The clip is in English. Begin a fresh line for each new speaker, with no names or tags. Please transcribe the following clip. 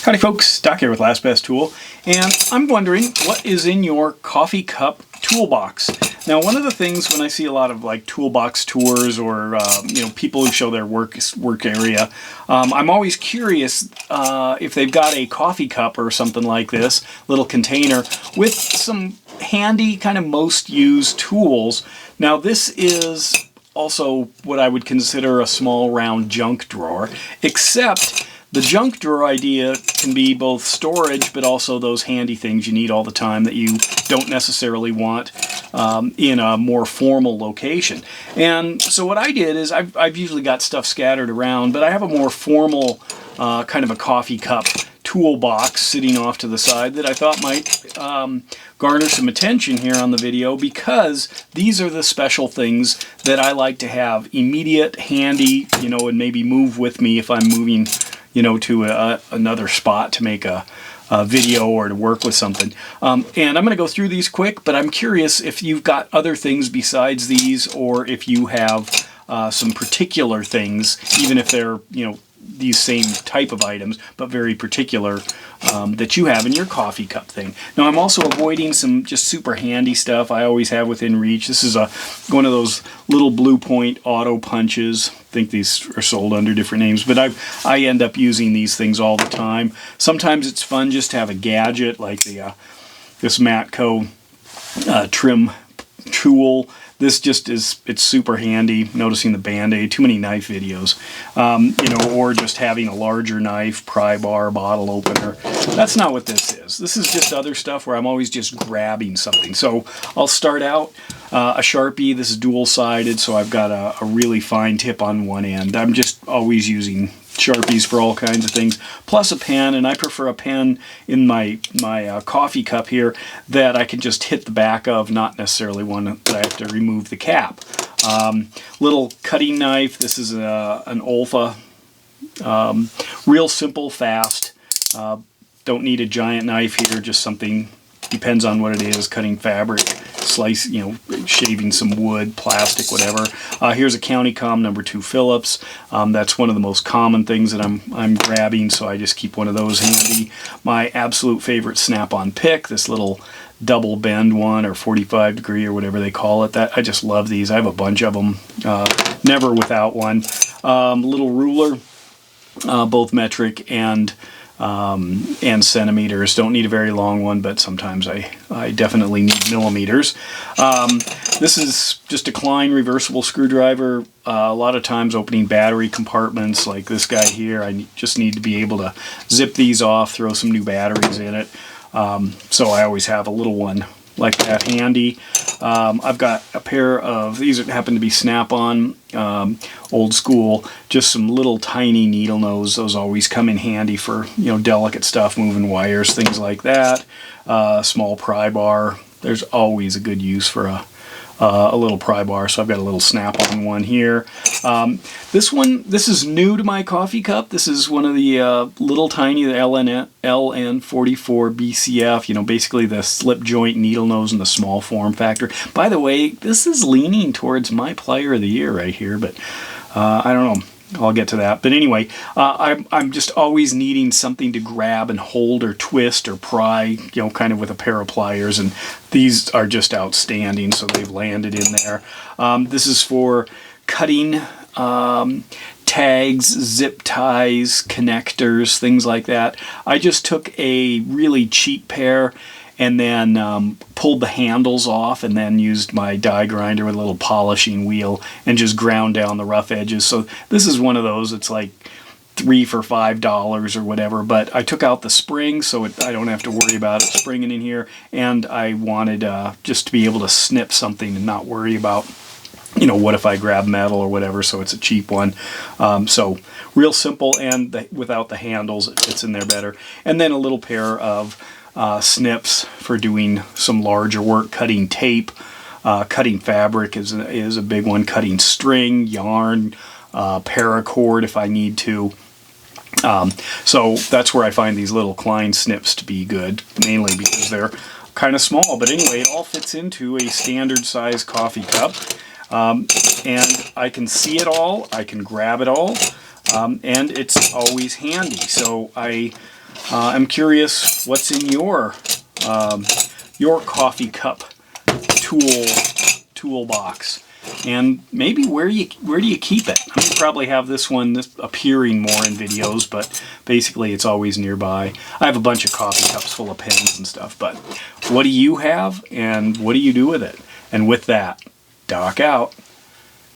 Howdy folks, Doc here with Last Best Tool, and I'm wondering what is in your Coffee Cup Toolbox. Now, one of the things when I see a lot of like toolbox tours or people who show their work area, I'm always curious if they've got a coffee cup or something like this, little container with some handy kind of most used tools. Now, this is also what I would consider a small round junk drawer, except the junk drawer idea can be both storage, but also those handy things you need all the time that you don't necessarily want in a more formal location. And so what I did is I've usually got stuff scattered around, but I have a more formal kind of a coffee cup toolbox sitting off to the side that I thought might garner some attention here on the video, because these are the special things that I like to have immediate, handy, and maybe move with me if I'm moving to another spot to make a video or to work with something. And I'm going to go through these quick, but I'm curious if you've got other things besides these, or if you have some particular things, even if they're, these same type of items, but very particular, that you have in your coffee cup thing. Now, I'm also avoiding some just super handy stuff I always have within reach. This is one of those little Blue Point auto punches. I think these are sold under different names, but I end up using these things all the time. Sometimes it's fun just to have a gadget like this Matco trim tool. This just it's super handy. Noticing the Band-Aid, too many knife videos, or just having a larger knife, pry bar, bottle opener. That's not what this is. This is just other stuff where I'm always just grabbing something. So I'll start out a Sharpie. This is dual-sided, so I've got a really fine tip on one end. I'm just always using Sharpies for all kinds of things, plus a pen, and I prefer a pen in my coffee cup here that I can just hit the back of, not necessarily one that I have to remove the cap. Little cutting knife. This is an Olfa. Real simple, fast. Don't need a giant knife here, just something, depends on what it is, cutting fabric, slice, shaving some wood, plastic, whatever. Here's a County Com number 2 Phillips. That's one of the most common things that I'm grabbing, so I just keep one of those handy. My absolute favorite Snap-on pick, this little double bend one, or 45 degree, or whatever they call it. I just love these. I have a bunch of them. Never without one. Little ruler, both metric and centimeters. Don't need a very long one, but sometimes I definitely need millimeters. This is just a Klein reversible screwdriver. A lot of times opening battery compartments like this guy here, I just need to be able to zip these off, throw some new batteries in it. So I always have a little one like that handy. I've got a pair of, these happen to be Snap-on, old school, just some little tiny needle nose. Those always come in handy for, delicate stuff, moving wires, things like that. Small pry bar. There's always a good use for a little pry bar, so I've got a little Snap-on one here. This is new to my coffee cup. This is one of the little tiny LN44 BCF, basically the slip joint needle nose in the small form factor. By the way, this is leaning towards my plier of the year right here, but I don't know. I'll get to that. But anyway, I'm just always needing something to grab and hold or twist or pry, kind of with a pair of pliers, and these are just outstanding, so they've landed in there. This is for cutting tags, zip ties, connectors, things like that. I just took a really cheap pair and then pulled the handles off, and then used my die grinder with a little polishing wheel and just ground down the rough edges. So this is one of those, it's like 3 for $5 or whatever, but I took out the spring so I don't have to worry about it springing in here, and I wanted just to be able to snip something and not worry about, what if I grab metal or whatever, so it's a cheap one. So real simple, and without the handles, it fits in there better. And then a little pair of snips for doing some larger work, cutting tape, cutting fabric is a big one, cutting string, yarn, paracord if I need to. So that's where I find these little Klein snips to be good, mainly because they're kind of small. But anyway, it all fits into a standard size coffee cup, and I can see it all, I can grab it all, and it's always handy. So I I'm curious what's in your coffee cup toolbox, and maybe where do you keep it? I mean, probably have this appearing more in videos, but basically it's always nearby. I have a bunch of coffee cups full of pens and stuff, but what do you have and what do you do with it? And with that, Doc out.